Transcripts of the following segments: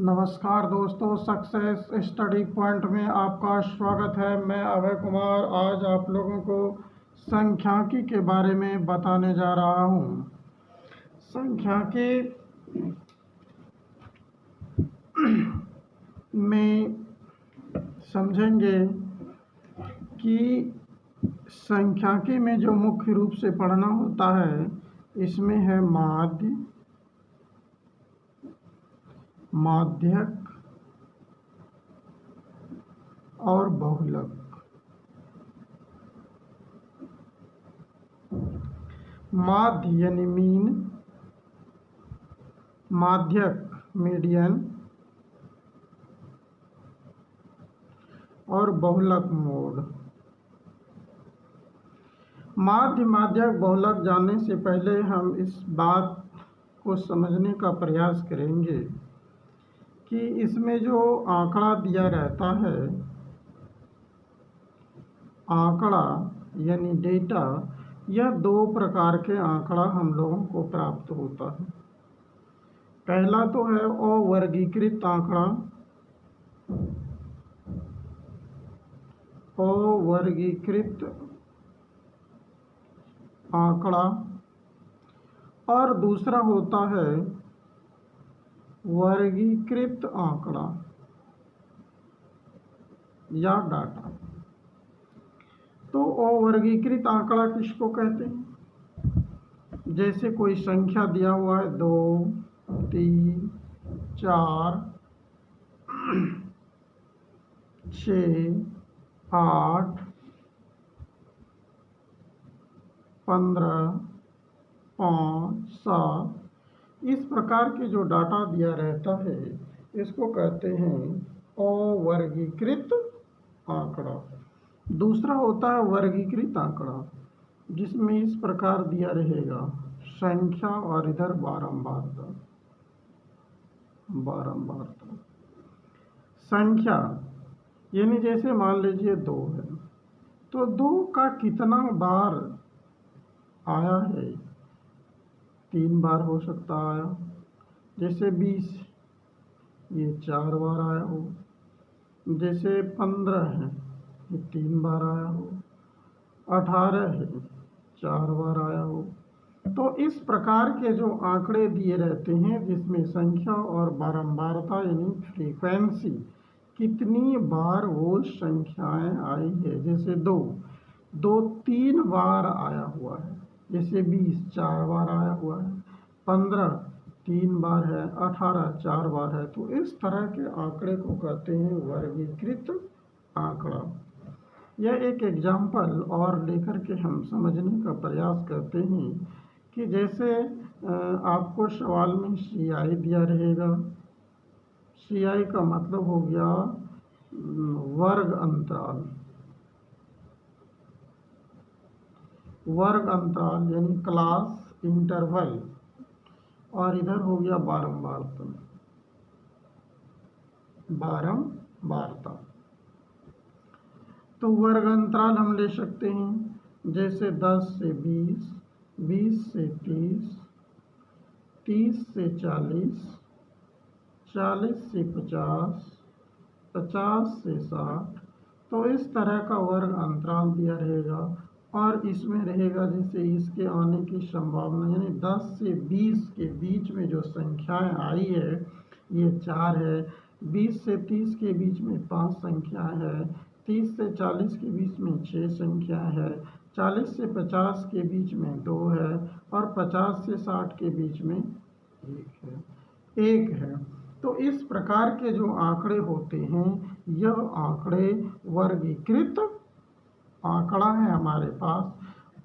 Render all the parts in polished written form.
नमस्कार दोस्तों, success study point में आपका स्वागत है। मैं अभय कुमार आज आप लोगों को सांख्यिकी के बारे में बताने जा रहा हूँ। सांख्यिकी में समझेंगे कि सांख्यिकी में जो मुख्य रूप से पढ़ना होता है इसमें है माध्य, माध्यक और बहुलक। माध्य यानी मीन, माध्यक मीडियन और बहुलक मोड। माध्य, माध्यक, बहुलक जानने से पहले हम इस बात को समझने का प्रयास करेंगे कि इसमें जो आंकड़ा दिया रहता है, आंकड़ा यानी डेटा, यह दो प्रकार के आंकड़ा हम लोगों को प्राप्त होता है। पहला तो है अवर्गीकृत आंकड़ा, अवर्गीकृत आंकड़ा, और दूसरा होता है वर्गीकृत आंकड़ा या डाटा। तो अवर्गीकृत आंकड़ा किसको कहते हैं? जैसे कोई संख्या दिया हुआ है 2, 3, 4, 6, 8, 15, 5, 7, इस प्रकार के जो डाटा दिया रहता है इसको कहते हैं अवर्गीकृत आंकड़ा। दूसरा होता है वर्गीकृत आंकड़ा, जिसमें इस प्रकार दिया रहेगा संख्या और इधर बारंबारता। संख्या यानी जैसे मान लीजिए 2 है तो 2 का कितना बार आया है? 3 बार हो सकता आया। जैसे 20 ये 4 बार आया हो। जैसे 15 है ये 3 बार आया हो। 18 है 4 बार आया हो। तो इस प्रकार के जो आंकड़े दिए रहते हैं जिसमें संख्या और बारंबारता यानी फ्रीक्वेंसी, कितनी बार वो संख्याएं आई है। जैसे 2 3 बार आया हुआ है। जैसे 20 4 बार आया हुआ है। 15 3 बार है। 18 4 बार है। तो इस तरह के आंकड़े को कहते हैं वर्गीकृत आंकड़ा। यह एक एग्जाम्पल और लेकर के हम समझने का प्रयास करते हैं कि जैसे आपको सवाल में CI दिया रहेगा। CI का मतलब हो गया वर्ग अंतराल। वर्ग अंतराल यानी क्लास इंटरवल, और इधर हो गया बारंबारता। तो वर्ग अंतराल हम ले सकते हैं जैसे 10 से 20, 20 से 30, 30 से 40, 40 से 50, 50 से 60। तो इस तरह का वर्ग अंतराल दिया रहेगा। और इसमें रहेगा जैसे इसके आने की संभावना, यानी 10 से 20 के बीच में जो संख्याएं आई है ये 4 है। 20 से 30 के बीच में 5 संख्याएं है। 30 से 40 के बीच में 6 संख्याएं है। 40 से 50 के बीच में 2 है। और 50 से 60 के बीच में 1 है। तो इस प्रकार के जो आंकड़े होते हैं यह आंकड़े वर्गीकृत आंकड़ा है हमारे पास,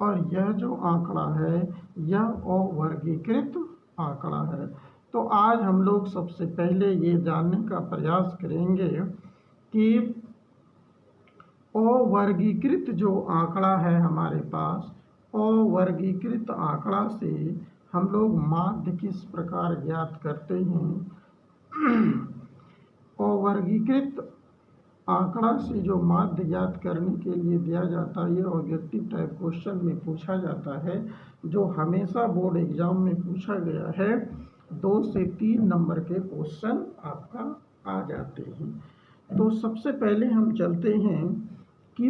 और यह जो आंकड़ा है यह अवर्गीकृत आंकड़ा है। तो आज हम लोग सबसे पहले ये जानने का प्रयास करेंगे कि अवर्गीकृत जो आंकड़ा है हमारे पास, अवर्गीकृत आंकड़ा से हम लोग माध्य किस प्रकार ज्ञात करते हैं। अवर्गीकृत आंकड़ा से जो माध्य ज्ञात करने के लिए दिया जाता है, ये ऑब्जेक्टिव टाइप क्वेश्चन में पूछा जाता है, जो हमेशा बोर्ड एग्जाम में पूछा गया है। 2 से 3 नंबर के क्वेश्चन आपका आ जाते हैं। तो सबसे पहले हम चलते हैं कि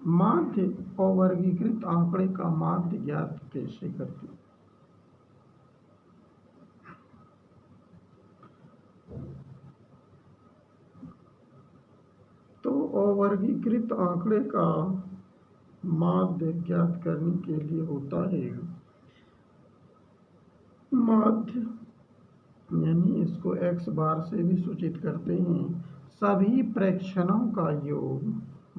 माध्य अवर्गीकृत आंकड़े का माध्य ज्ञात कैसे करते हैं। तो अवर्गीकृत आंकड़े का माध्य ज्ञात करने के लिए होता है माध्य, यानी इसको x बार से भी सूचित करते हैं, सभी प्रेक्षणों का योग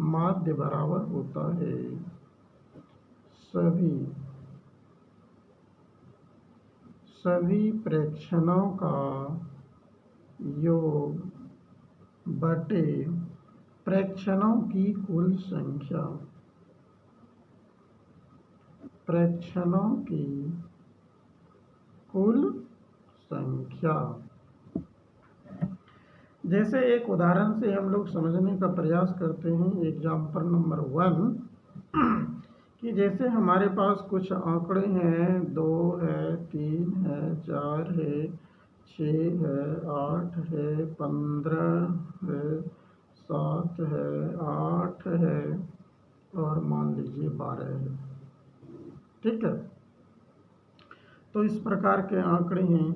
माध्य बराबर होता है सभी प्रेक्षणों का योग बटे प्रेक्षणों की कुल संख्या। प्रेक्षणों की कुल संख्या। जैसे एक उदाहरण से हम लोग समझने का प्रयास करते हैं, एग्जाम्पल नंबर 1 कि जैसे हमारे पास कुछ आंकड़े हैं, 2 है, 3 है, 4 है, 6 है, 8 है, 15 है, 7 है, 8 है और मान लीजिए 12 है। ठीक है, तो इस प्रकार के आंकड़े हैं।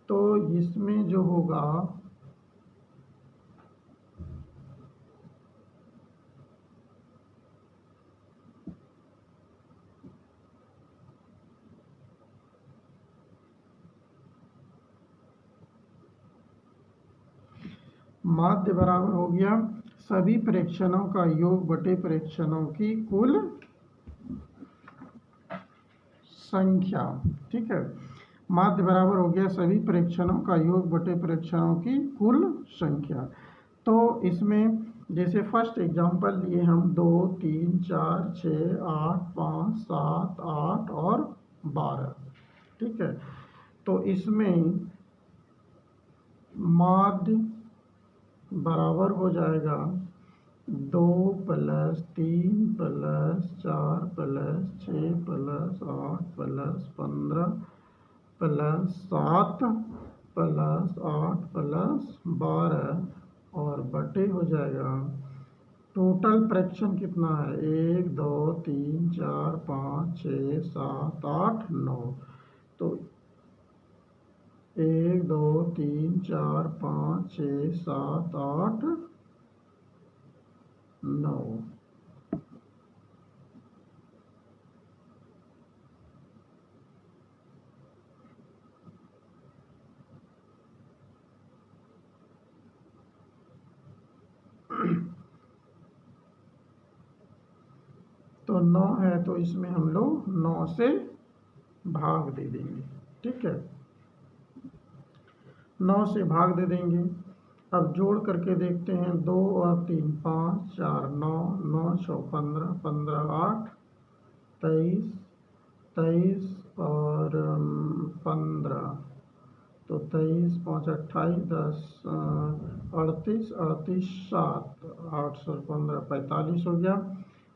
तो इसमें जो होगा माध्य बराबर हो गया सभी प्रेक्षणों का योग बटे प्रेक्षणों की कुल संख्या। ठीक है, माध्य बराबर हो गया सभी प्रेक्षणों का योग बटे प्रेक्षणों की कुल संख्या। तो इसमें जैसे फर्स्ट एग्जांपल लिए हम 2, 3, 4, 6, 8, 5, 7, 8 और 12। ठीक है, तो इसमें माध्य बराबर हो जाएगा 2 + 3 + 4 + 6 + 8 + 15 + 7 + 8 + 12 और बटे हो जाएगा टोटल प्रेक्षण कितना है 1, 2, 3, 4, 5, 6, 7, 8, 9। तो 1, 2, 3, 4, 5, 6, 7, 8, 9। तो 9 है, तो इसमें हम लोग 9 से भाग दे देंगे। ठीक है, 9 से भाग दे देंगे। अब जोड़ करके देखते हैं, 2 और 3 5, 4 9, 9 6 15, 15 8 23, 23 और 15, तो 23 5 28 10 38 38 7 8 से 15 45 हो गया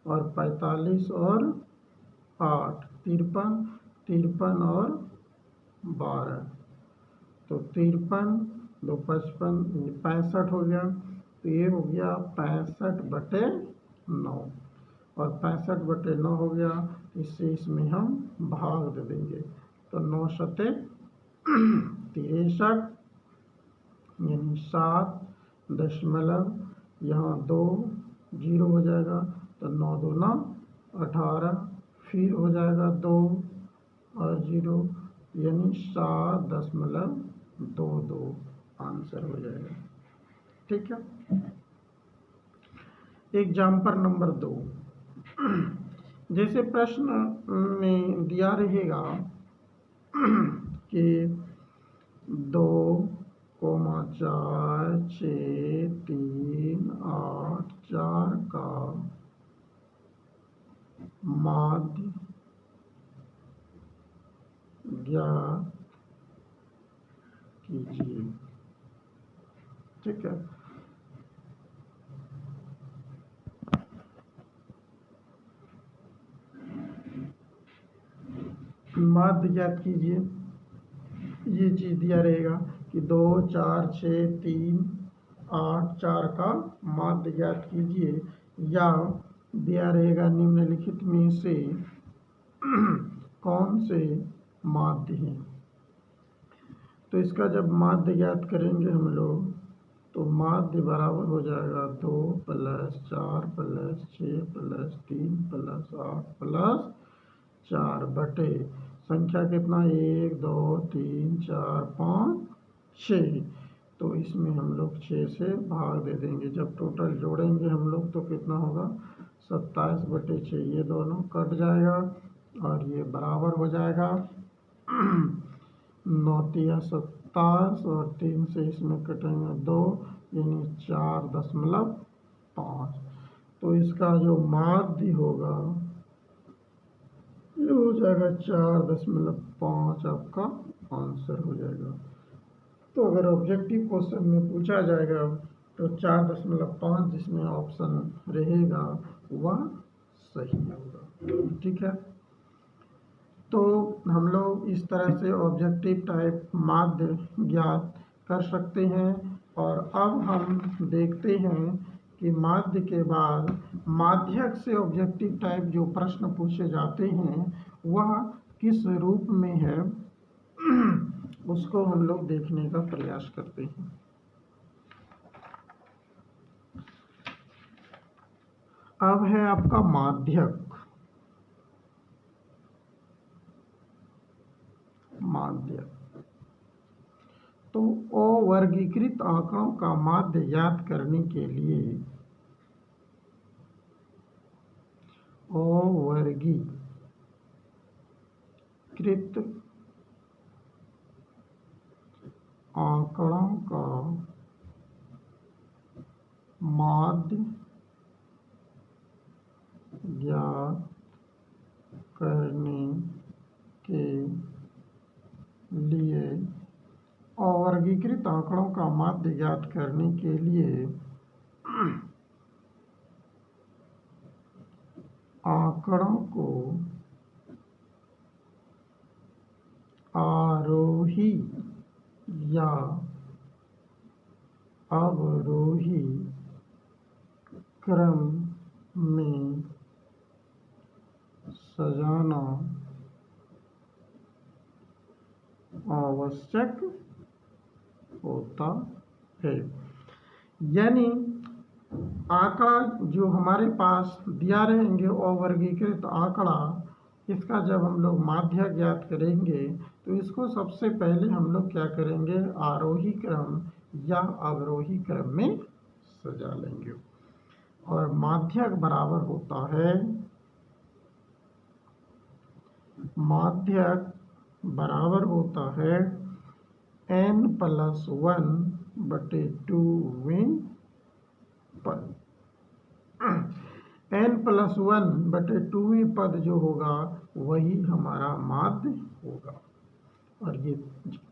और 45 और 8 53 53 और 12, तो 53 2 55 65 हो गया। तो ये हो गया 65/9 और 65/9 हो गया। इससे इसमें हम भाग दे देंगे, तो 9 सते 63 यानी 7 यहाँ 2 0 हो जाएगा, तो 9 दूना 18, फिर हो जाएगा 2 और 0 यानी 7.22 आंसर हो जाएगा। ठीक है, एग्जाम्पल नंबर 2 जैसे प्रश्न में दिया रहेगा कि 2, 4, 6, 3, 8, 4 का माध्य ज्ञात कीजिए। ठीक है, माध्य ज्ञात कीजिए। ये चीज़ दिया रहेगा कि 2, 4, 6, 3, 8, 4 का माध्य ज्ञात कीजिए, या दिया रहेगा निम्नलिखित में से कौन से माध्य हैं। तो इसका जब माध्य ज्ञात करेंगे हम लोग, तो माध्य बराबर हो जाएगा 2 + 4 + 6 + 3 + 8 + 4 बटे संख्या कितना 1, 2, 3, 4, 5, 6। तो इसमें हम लोग 6 से भाग दे देंगे। जब टोटल जोड़ेंगे हम लोग तो कितना होगा 27/6। ये दोनों कट जाएगा और ये बराबर हो जाएगा 9 × 27 और 3 से इसमें कटेंगे 2, यानी 4.5। तो इसका जो माध्य होगा ये हो जाएगा 4.5। आपका आंसर हो जाएगा। तो अगर ऑब्जेक्टिव क्वेश्चन में पूछा जाएगा तो 4.5 जिसमें ऑप्शन रहेगा वह सही होगा। ठीक है, तो हम लोग इस तरह से ऑब्जेक्टिव टाइप माध्य ज्ञात कर सकते हैं। और अब हम देखते हैं कि माध्य के बाद माध्यक से ऑब्जेक्टिव टाइप जो प्रश्न पूछे जाते हैं वह किस रूप में है उसको हम लोग देखने का प्रयास करते हैं। अब है आपका माध्यक। तो अवर्गीकृत आंकड़ों का माध्य ज्ञात करने के लिए अवर्गीकृत आंकड़ों का माध्य ज्ञात करने के लिए अवर्गीकृत आंकड़ों का माध्य ज्ञात करने के लिए आंकड़ों को आरोही या अवरोही क्रम में सजाना आवश्यक होता है। यानी आंकड़ा जो हमारे पास दिया रहेंगे अवर्गीकृत आंकड़ा, इसका जब हम लोग माध्य ज्ञात करेंगे तो इसको सबसे पहले हम लोग क्या करेंगे, आरोही क्रम या अवरोही क्रम में सजा लेंगे। और माध्यक बराबर होता है, माध्यक बराबर होता है n+1/2वें पद। n+1/2वें पद जो होगा वही हमारा माध्य होगा। और ये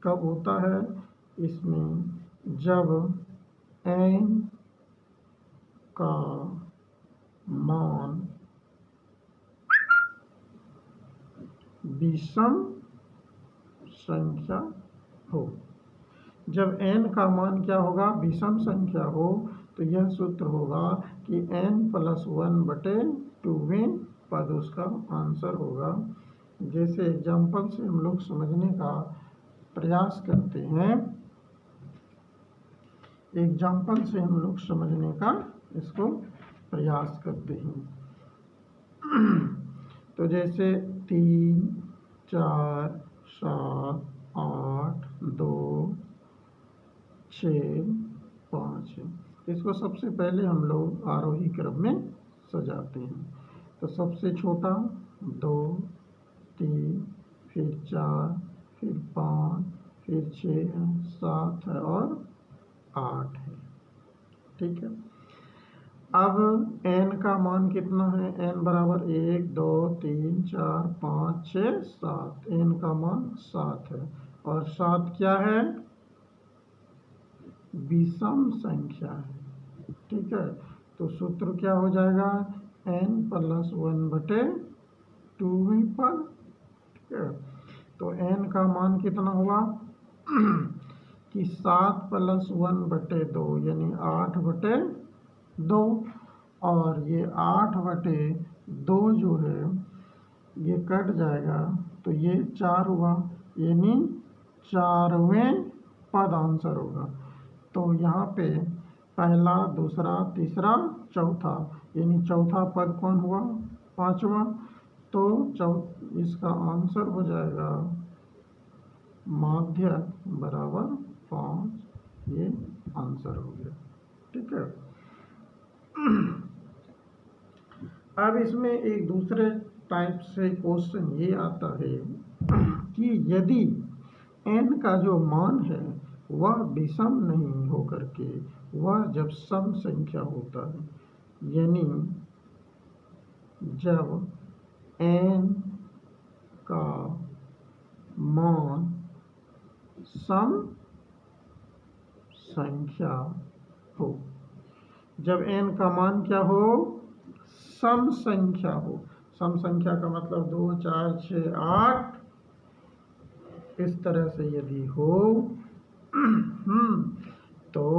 कब होता है, इसमें जब n का मान विषम संख्या हो। जब n का मान क्या होगा, विषम संख्या हो, तो यह सूत्र होगा कि n+1/2वें पद उसका आंसर होगा। जैसे एग्जाम्पल से हम लोग समझने का प्रयास करते हैं, एग्जाम्पल से हम लोग समझने का इसको प्रयास करते हैं। तो जैसे 3, 4, 7, 8, 2, 6, 5 है। इसको सबसे पहले हम लोग आरोही क्रम में सजाते हैं। तो सबसे छोटा 2, 3, फिर 4, फिर 5, फिर 6 है, 7 है और 8 है। ठीक है, अब n का मान कितना है, n बराबर 1, 2, 3, 4, 5, 6, 7। n का मान 7 है और 7 क्या है, विषम संख्या है। ठीक है, तो सूत्र क्या हो जाएगा, n+1/2वें पद। ठीक है, तो n का मान कितना हुआ कि 7 + 1/2 यानी 8/2, और ये 8/2 जो है ये कट जाएगा तो ये 4 हुआ, यानी 4वें पद आंसर होगा। तो यहाँ पे पहला, दूसरा, तीसरा, चौथा, यानी चौथा पद कौन हुआ? 5वां। तो इसका आंसर हो जाएगा माध्यक बराबर 5, ये आंसर हो गया। ठीक है। अब इसमें एक दूसरे टाइप से क्वेश्चन ये आता है कि यदि n का जो मान है वह विषम नहीं होकर के वह जब सम संख्या होता है, यानी जब n का मान सम संख्या हो, जब n का मान क्या हो? सम संख्या हो। सम संख्या का मतलब 2, 4, 6, 8 इस तरह से यदि हो तो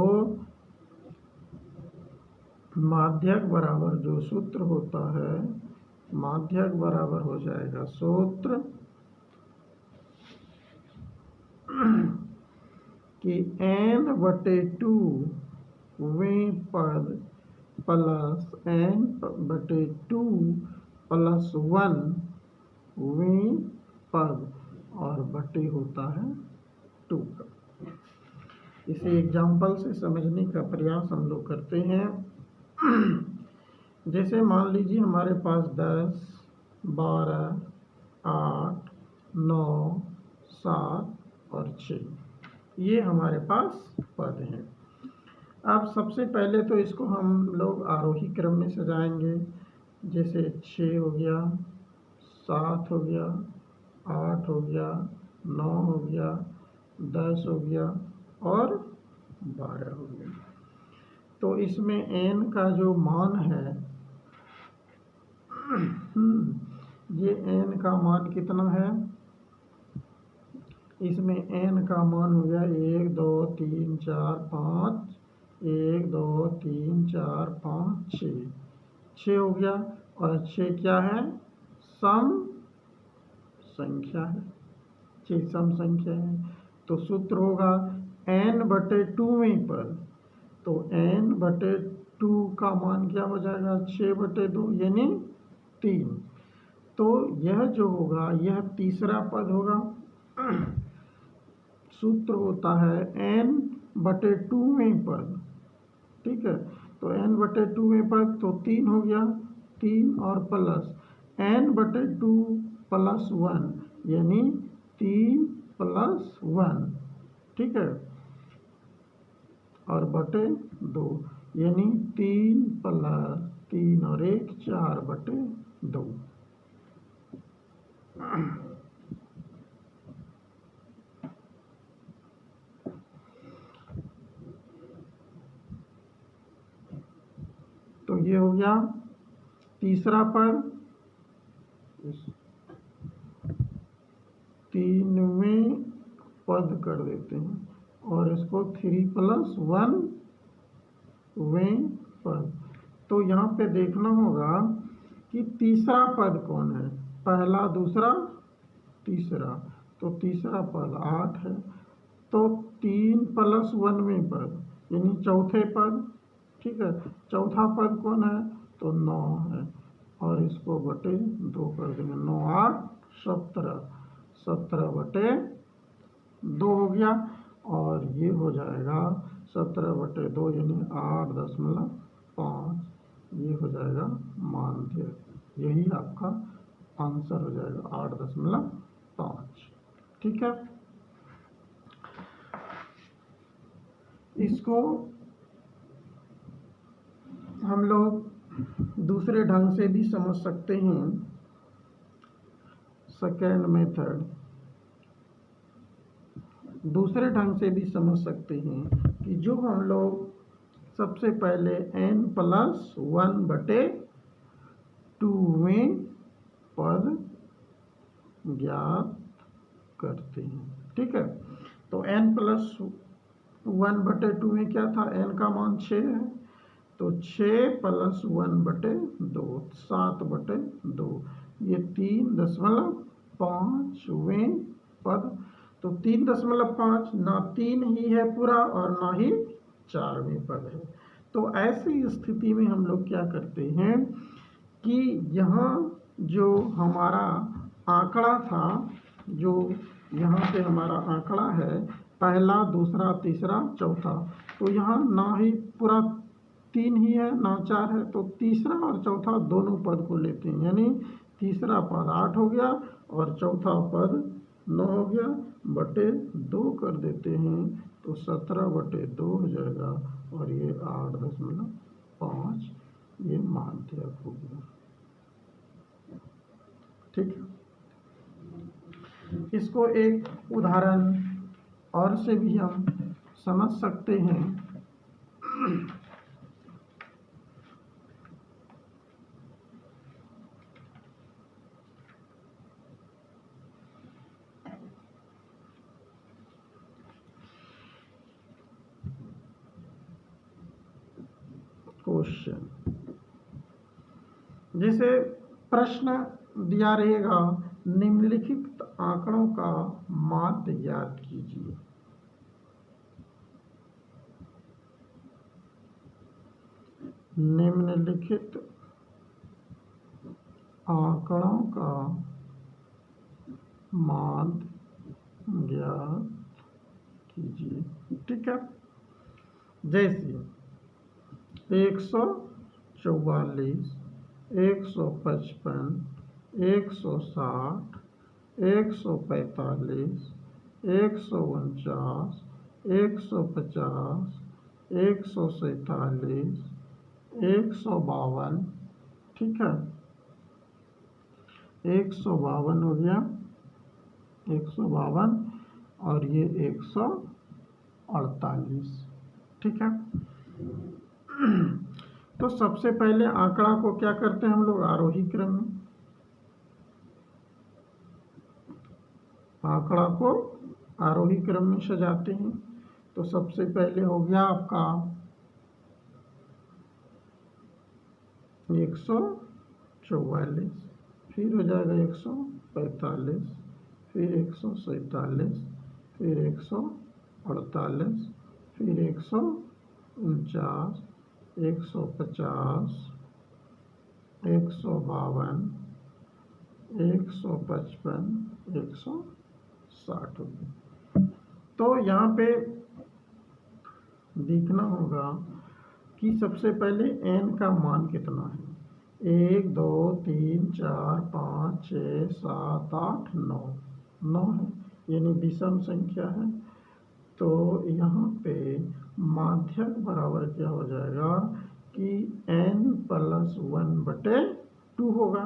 माध्यक बराबर जो सूत्र होता है, माध्यक बराबर हो जाएगा सूत्र कि n/2 वें पद प्लस n/2 + 1 वें पद और बटे होता है 2 का। इसे एग्जाम्पल से समझने का प्रयास हम लोग करते हैं। जैसे मान लीजिए हमारे पास 10, 12, 8, 9, 7 और 6 ये हमारे पास पद हैं। अब सबसे पहले तो इसको हम लोग आरोही क्रम में सजाएंगे। जैसे 6 हो गया, 7 हो गया, 8 हो गया, 9 हो गया, 10 हो गया और 12 हो गया। तो इसमें n का जो मान है ये n का मान कितना है? इसमें n का मान हो गया 1, 2, 3, 4, 5, 1, 2, 3, 4, 5, 6 हो गया। और 6 क्या है? सम संख्या है। 6 सम संख्या है। तो सूत्र होगा n/2 पद। तो n/2 का मान क्या हो जाएगा? 6/2 यानी 3। तो यह जो होगा यह तीसरा पद होगा। सूत्र होता है n/2 पद। ठीक है। तो n/2 पद तो 3 हो गया, 3 और प्लस n/2 + 1 यानी 3 + 1। ठीक है। और बटे 2 यानी 3 + 3 और 1 4/2। तो ये हो गया तीसरा पद। 3वें पद कर देते हैं और इसको 3 + 1 वें पद। तो यहाँ पे देखना होगा कि तीसरा पद कौन है? पहला, दूसरा, तीसरा। तो तीसरा पद 8 है। तो 3 + 1 वें पद यानी चौथे पद। ठीक है। चौथा पद कौन है? तो 9 है और इसको बटे 2 कर देंगे। 9, 8, 17, 17/2 हो गया। और ये हो जाएगा 17/2 यानी 8.5। ये हो जाएगा माध्य। यही आपका आंसर हो जाएगा 8.5। ठीक है। इसको हम लोग दूसरे ढंग से भी समझ सकते हैं। सेकेंड मेथड दूसरे ढंग से भी समझ सकते हैं कि जो हम लोग सबसे पहले n + 1/2 पद ज्ञात करते हैं। ठीक है, तो n+1/2 में क्या था, n का मान 6 है, तो 6+1/2 7/2, ये 3.5वें पद। तो 3.5 ना 3 ही है पूरा और ना ही 4वें पद है। तो ऐसी स्थिति में हम लोग क्या करते हैं कि यहाँ जो हमारा आंकड़ा था, जो यहाँ पे हमारा आंकड़ा है, पहला, दूसरा, तीसरा, चौथा, तो यहाँ ना ही पूरा 3 ही है ना 4 है, तो तीसरा और चौथा दोनों पद को लेते हैं, यानी तीसरा पद 8 हो गया और चौथा पद 9 हो गया, बटे 2 कर देते हैं, तो 17/2 हो जाएगा और ये 8.5 ये माध्यक हो गया। ठीक है, इसको एक उदाहरण और से भी हम समझ सकते हैं। क्वेश्चन, जैसे प्रश्न दिया रहेगा, निम्नलिखित आंकड़ों का माध्य ज्ञात कीजिए। निम्नलिखित आंकड़ों का माध्य ज्ञात कीजिए। ठीक है, जैसे 144, 155, 160, 145, 149, 150, 147, 152। ठीक है, 152 हो गया, 152 और ये 148। ठीक है, तो सबसे पहले आंकड़ा को क्या करते हैं हम लोग, आरोही क्रम में, आंकड़ा को आरोही क्रम में सजाते हैं। तो सबसे पहले हो गया आपका 144, फिर हो जाएगा 145, फिर 147, फिर 148, फिर 149, 150, 152, 155, 160 होगी। तो यहाँ पे देखना होगा कि सबसे पहले n का मान कितना है, 1 2 3 4 5 6 7 8 9 9 है, यानी विषम संख्या है। तो यहाँ पे माध्यक बराबर क्या हो जाएगा कि n+1/2 होगा,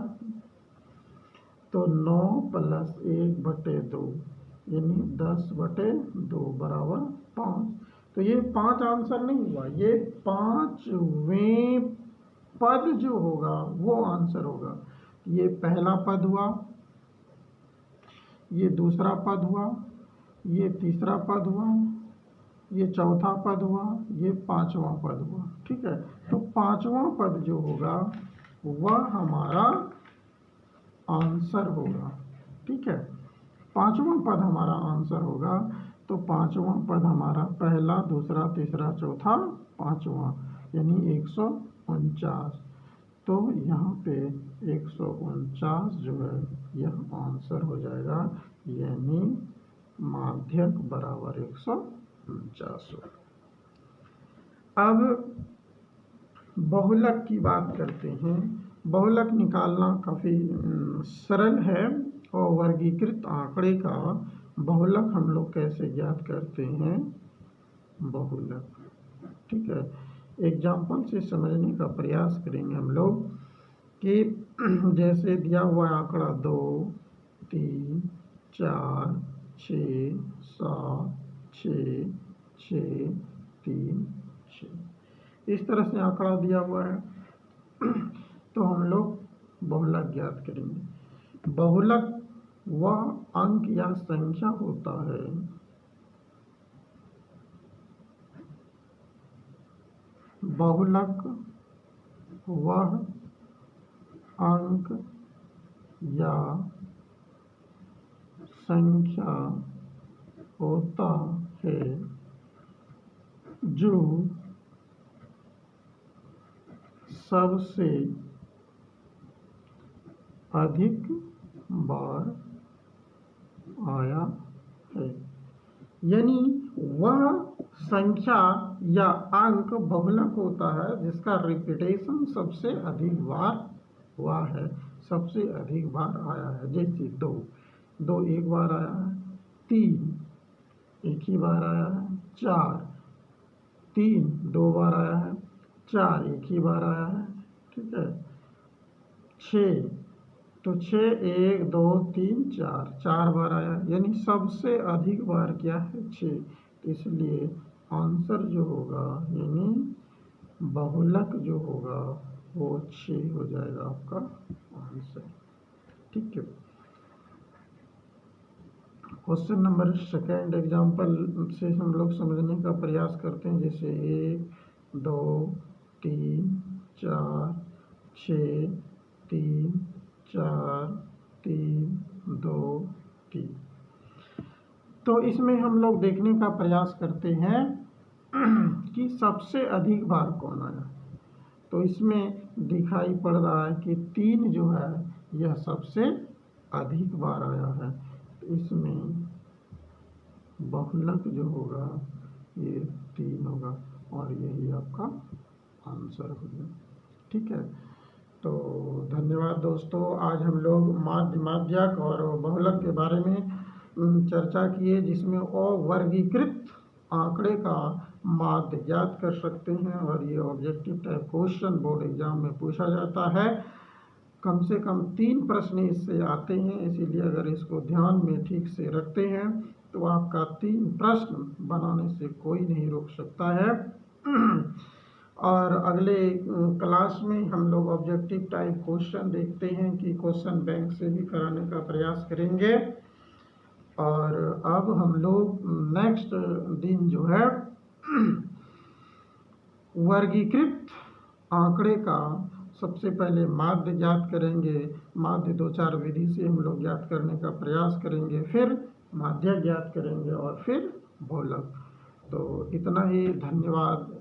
तो 9 + 1/2 यानी 10/2 बराबर 5। तो ये 5 आंसर नहीं हुआ, ये 5वें पद जो होगा वो आंसर होगा। ये पहला पद हुआ, ये दूसरा पद हुआ, ये तीसरा पद हुआ, ये चौथा पद हुआ, ये 5वां पद हुआ। ठीक है, तो 5वां पद जो होगा वह हमारा आंसर होगा। ठीक है, 5वां पद हमारा आंसर होगा। तो 5वां पद हमारा पहला, दूसरा, तीसरा, चौथा, 5वां, यानी 149। तो यहाँ पे 149 जो है यह आंसर हो जाएगा, यानी माध्यक बराबर 149 हो। अब बहुलक की बात करते हैं। बहुलक निकालना काफ़ी सरल है और वर्गीकृत आंकड़े का बहुलक हम लोग कैसे ज्ञात करते हैं, बहुलक। ठीक है, एग्जाम्पल से समझने का प्रयास करेंगे हम लोग कि जैसे दिया हुआ आंकड़ा 2 3 4 6 7 6 6 3 6, इस तरह से आंकड़ा दिया हुआ है। तो हम लोग बहुलक ज्ञात करेंगे। बहुलक वह अंक या संख्या होता है बहुलक वह अंक या संख्या होता है जो सबसे अधिक बार आया है। यानी वह संख्या या अंक बहुलक होता है जिसका रिपीटेशन सबसे अधिक बार हुआ है, सबसे अधिक बार आया है। जैसे दो, दो एक बार आया है, तीन एक ही बार आया है, चार, तीन दो बार आया है, चार एक ही बार आया है, ठीक है। छः, तो छः एक दो तीन चार, चार बार आया, यानी सबसे अधिक बार क्या है, छः। तो इसलिए आंसर जो होगा यानी बहुलक जो होगा वो 6 हो जाएगा आपका आंसर, ठीक है। क्वेश्चन नंबर सेकेंड एग्जाम्पल से हम लोग समझने का प्रयास करते हैं। जैसे 1 2 3 4 6 3 4 3 2 3। तो इसमें हम लोग देखने का प्रयास करते हैं कि सबसे अधिक बार कौन आया। तो इसमें दिखाई पड़ रहा है कि 3 जो है यह सबसे अधिक बार आया है। तो इसमें बहुलक जो होगा ये 3 होगा और यही आपका आंसर होगा, ठीक है। तो धन्यवाद दोस्तों, आज हम लोग माध्य, माध्यक और बहुलक के बारे में चर्चा किए, जिसमें अवर्गीकृत आंकड़े का माध्य ज्ञात कर सकते हैं और ये objective type question board exam में पूछा जाता है। कम से कम 3 प्रश्न इससे आते हैं, इसीलिए अगर इसको ध्यान में ठीक से रखते हैं तो आपका 3 प्रश्न बनाने से कोई नहीं रोक सकता है। और अगले क्लास में हम लोग ऑब्जेक्टिव टाइप क्वेश्चन देखते हैं कि क्वेश्चन बैंक से भी कराने का प्रयास करेंगे। और अब हम लोग नेक्स्ट दिन जो है वर्गीकृत आंकड़े का सबसे पहले माध्य ज्ञात करेंगे। माध्य 2-4 विधि से हम लोग ज्ञात करने का प्रयास करेंगे, फिर माध्य ज्ञात करेंगे और फिर बहुलक। तो इतना ही, धन्यवाद।